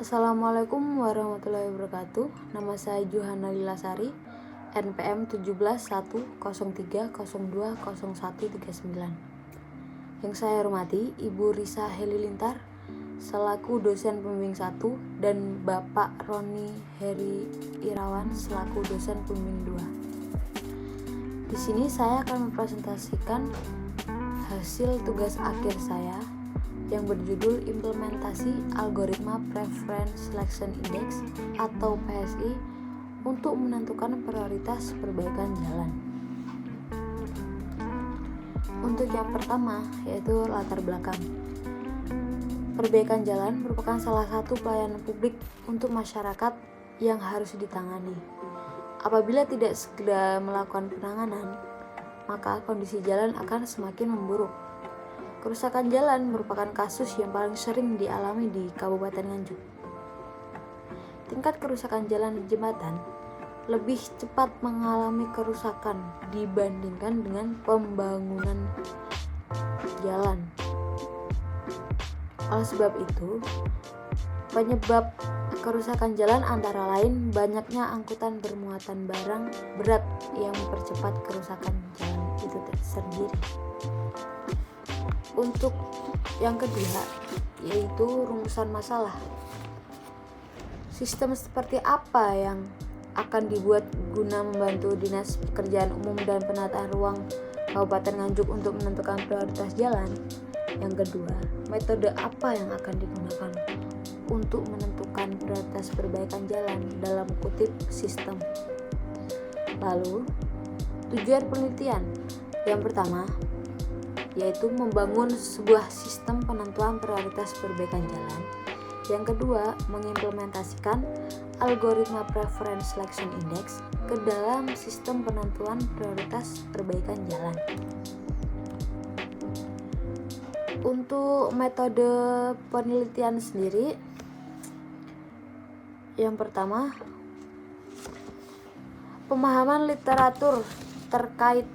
Assalamualaikum warahmatullahi wabarakatuh. Nama saya Juhana Lilasari, NPM 171030200139. Yang saya hormati Ibu Risa Helilintar selaku dosen pembimbing 1 dan Bapak Roni Heri Irawan selaku dosen pembimbing 2. Di sini saya akan mempresentasikan hasil tugas akhir saya yang berjudul Implementasi Algoritma Preference Selection Index atau PSI untuk menentukan prioritas perbaikan jalan. Untuk yang pertama yaitu latar belakang. Perbaikan jalan merupakan salah satu pelayanan publik untuk masyarakat yang harus ditangani. Apabila tidak segera melakukan penanganan, maka kondisi jalan akan semakin memburuk. Kerusakan jalan merupakan kasus yang paling sering dialami di Kabupaten Nganjuk. Tingkat kerusakan jalan di jembatan lebih cepat mengalami kerusakan dibandingkan dengan pembangunan jalan. Oleh sebab itu, penyebab kerusakan jalan antara lain banyaknya angkutan bermuatan barang berat yang mempercepat kerusakan jalan itu sendiri. Untuk yang kedua, yaitu rumusan masalah. Sistem seperti apa yang akan dibuat guna membantu Dinas Pekerjaan Umum dan Penataan Ruang Kabupaten Nganjuk untuk menentukan prioritas jalan? Yang kedua, metode apa yang akan digunakan untuk menentukan prioritas perbaikan jalan dalam kutip sistem? Lalu, tujuan penelitian. Yang pertama, yaitu membangun sebuah sistem penentuan prioritas perbaikan jalan. Yang kedua, mengimplementasikan algoritma Preference Selection Index ke dalam sistem penentuan prioritas perbaikan jalan. Untuk metode penelitian sendiri, yang pertama, pemahaman literatur terkait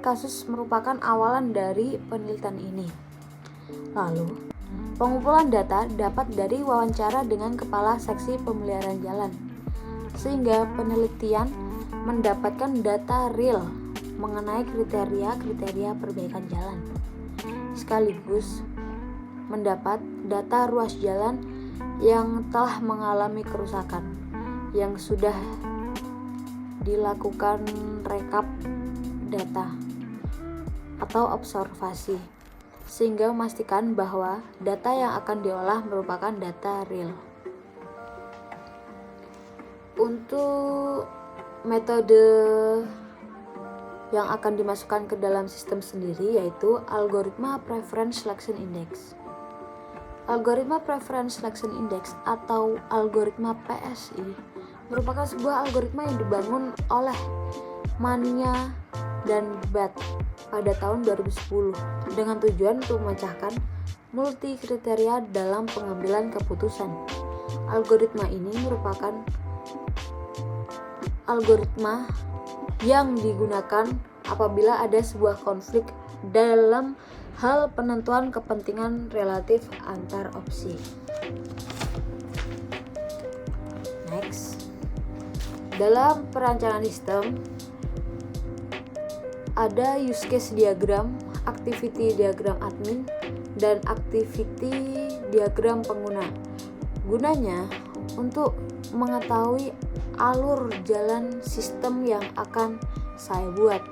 kasus merupakan awalan dari penelitian ini. Lalu, pengumpulan data dapat dari wawancara dengan kepala seksi pemeliharaan jalan, sehingga penelitian mendapatkan data real mengenai kriteria perbaikan jalan, sekaligus mendapat data ruas jalan yang telah mengalami kerusakan, yang sudah dilakukan rekap data atau observasi, sehingga memastikan bahwa data yang akan diolah merupakan data real. Untuk metode yang akan dimasukkan ke dalam sistem sendiri yaitu algoritma Preference Selection Index. Algoritma Preference Selection Index atau algoritma PSI merupakan sebuah algoritma yang dibangun oleh Mania dan Bat pada tahun 2010 dengan tujuan untuk memecahkan multi kriteria dalam pengambilan keputusan. Algoritma ini merupakan algoritma yang digunakan apabila ada sebuah konflik dalam hal penentuan kepentingan relatif antar opsi. Next, dalam perancangan sistem ada use case diagram, activity diagram admin, dan activity diagram pengguna. Gunanya untuk mengetahui alur jalan sistem yang akan saya buat.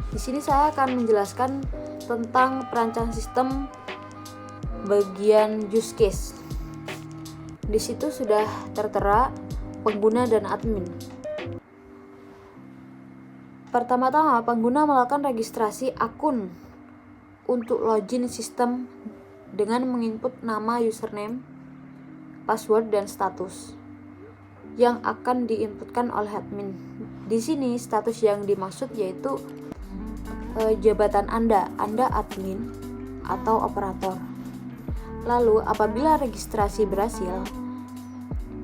Di sini saya akan menjelaskan tentang perancangan sistem bagian use case. Di situ sudah tertera pengguna dan admin. Pertama-tama, pengguna melakukan registrasi akun untuk login sistem dengan menginput nama, username, password, dan status yang akan diinputkan oleh admin. Di sini status yang dimaksud yaitu jabatan Anda admin atau operator. Lalu, apabila registrasi berhasil,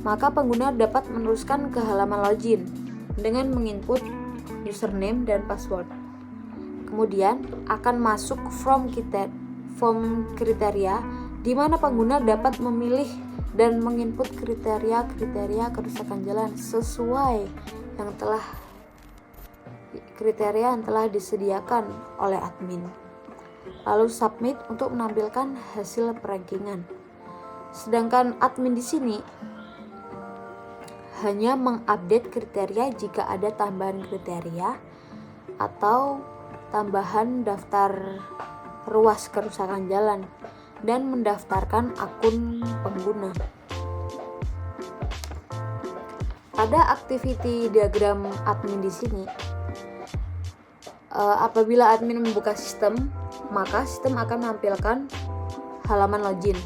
maka pengguna dapat meneruskan ke halaman login dengan menginput username dan password. Kemudian akan masuk form kriteria di mana pengguna dapat memilih dan menginput kriteria kerusakan jalan sesuai kriteria yang telah disediakan oleh admin. Lalu submit untuk menampilkan hasil perankingan. Sedangkan admin di sini hanya mengupdate kriteria jika ada tambahan kriteria atau tambahan daftar ruas kerusakan jalan dan mendaftarkan akun pengguna. Pada activity diagram admin di sini, apabila admin membuka sistem, maka sistem akan menampilkan halaman login.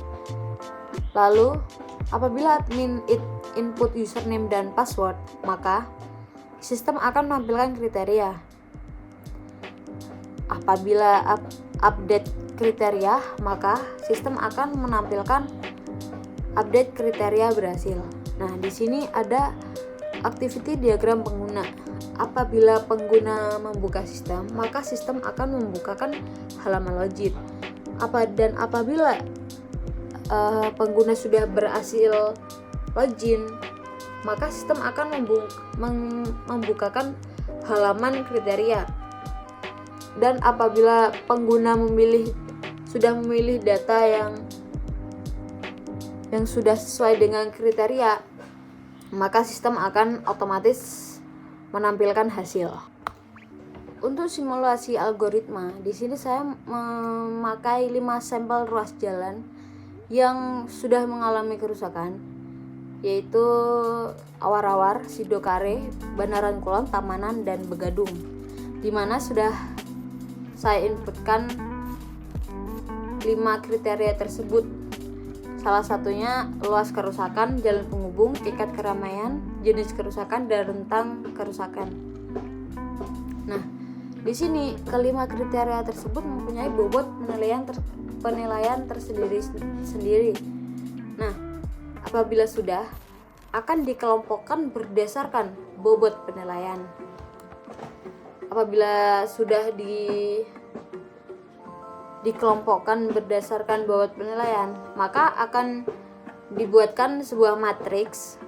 Lalu, apabila admin input username dan password, maka sistem akan menampilkan kriteria. Apabila update kriteria, maka sistem akan menampilkan update kriteria berhasil. Nah, di sini ada activity diagram pengguna. Apabila pengguna membuka sistem, maka sistem akan membukakan halaman login. Dan apabila pengguna sudah berhasil login, maka sistem akan membukakan halaman kriteria. Dan apabila pengguna sudah memilih data yang sudah sesuai dengan kriteria, maka sistem akan otomatis menampilkan hasil. Untuk simulasi algoritma, di sini saya memakai 5 sampel ruas jalan yang sudah mengalami kerusakan, yaitu Awar-Awar, Sidokare, Banaran Kulon, Tamanan, dan Begadung, di mana sudah saya inputkan 5 kriteria tersebut. Salah satunya luas kerusakan, jalan penghubung, tingkat keramaian, jenis kerusakan, dan rentang kerusakan. Nah, di sini kelima kriteria tersebut mempunyai bobot penilaian tersendiri. Nah, apabila sudah, akan dikelompokkan berdasarkan bobot penilaian. Apabila sudah dikelompokkan berdasarkan bobot penilaian, maka akan dibuatkan sebuah matriks,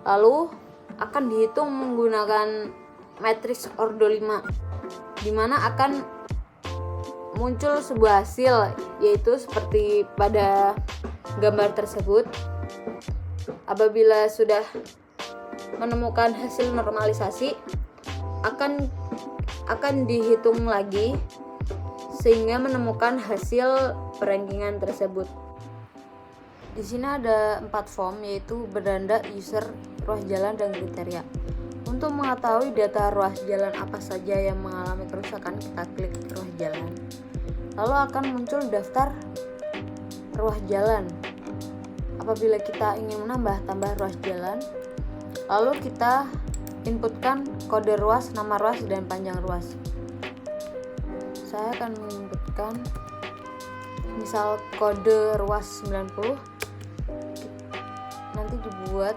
lalu akan dihitung menggunakan matriks ordo 5, di mana akan muncul sebuah hasil, yaitu seperti pada gambar tersebut. Apabila sudah menemukan hasil normalisasi, akan dihitung lagi sehingga menemukan hasil perankingan tersebut. Di sini ada 4 form, yaitu beranda, user, ruas jalan, dan kriteria. Untuk mengetahui data ruas jalan apa saja yang mengalami kerusakan, kita klik ruas jalan. Lalu akan muncul daftar ruas jalan. Apabila kita ingin tambah ruas jalan, lalu kita inputkan kode ruas, nama ruas, dan panjang ruas. Saya akan menginputkan misal kode ruas 90, nanti dibuat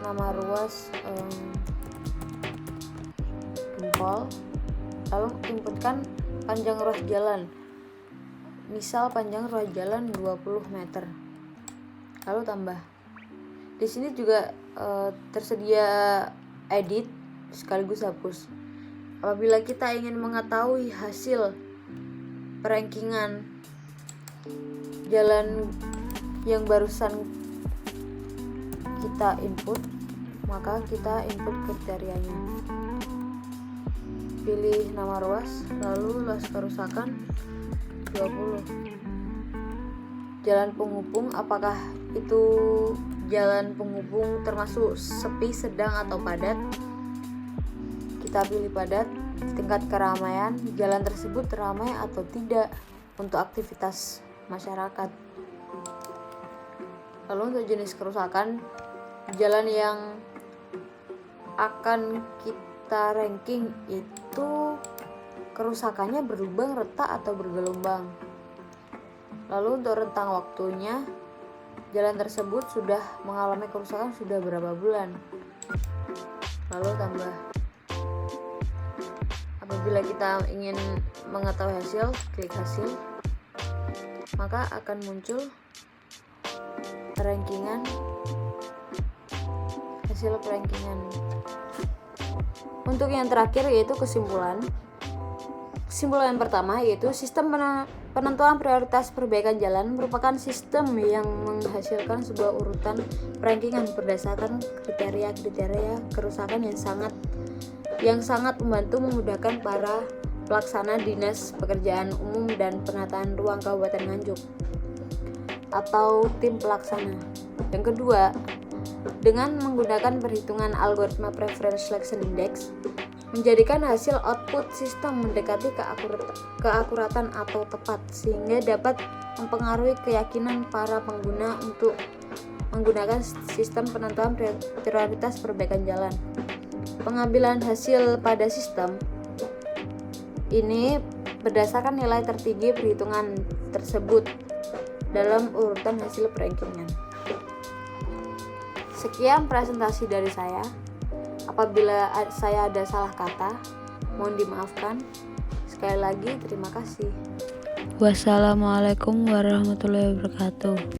nama ruas Gempol, lalu inputkan panjang ruas jalan, misal panjang ruas jalan 20 meter, lalu tambah. Di sini juga tersedia edit sekaligus hapus. Apabila kita ingin mengetahui hasil perankingan jalan yang barusan kita input, maka kita input kriterianya. Pilih nama ruas, lalu luas kerusakan 20. Jalan penghubung, apakah itu jalan penghubung termasuk sepi, sedang, atau padat? Kita pilih padat. Tingkat keramaian, jalan tersebut ramai atau tidak untuk aktivitas masyarakat. Lalu untuk jenis kerusakan, jalan yang akan kita ranking itu kerusakannya berlubang, retak, atau bergelombang. Lalu untuk rentang waktunya, jalan tersebut sudah mengalami kerusakan sudah berapa bulan. Lalu tambah. Apabila Apabila kita ingin mengetahui hasil, klik hasil, maka akan muncul hasil rankingan. Untuk yang terakhir yaitu kesimpulan. Kesimpulan yang pertama yaitu sistem penentuan prioritas perbaikan jalan merupakan sistem yang menghasilkan sebuah urutan rankingan berdasarkan kriteria kerusakan yang sangat memudahkan para pelaksana Dinas Pekerjaan Umum dan Penataan Ruang Kabupaten Nganjuk atau tim pelaksana. Yang kedua, dengan menggunakan perhitungan algoritma Preference Selection Index, menjadikan hasil output sistem mendekati keakuratan atau tepat, sehingga dapat mempengaruhi keyakinan para pengguna untuk menggunakan sistem penentuan prioritas perbaikan jalan. Pengambilan hasil pada sistem ini berdasarkan nilai tertinggi perhitungan tersebut dalam urutan hasil rankingan. Sekian presentasi dari saya. Apabila saya ada salah kata, mohon dimaafkan. Sekali lagi terima kasih. Wassalamualaikum warahmatullahi wabarakatuh.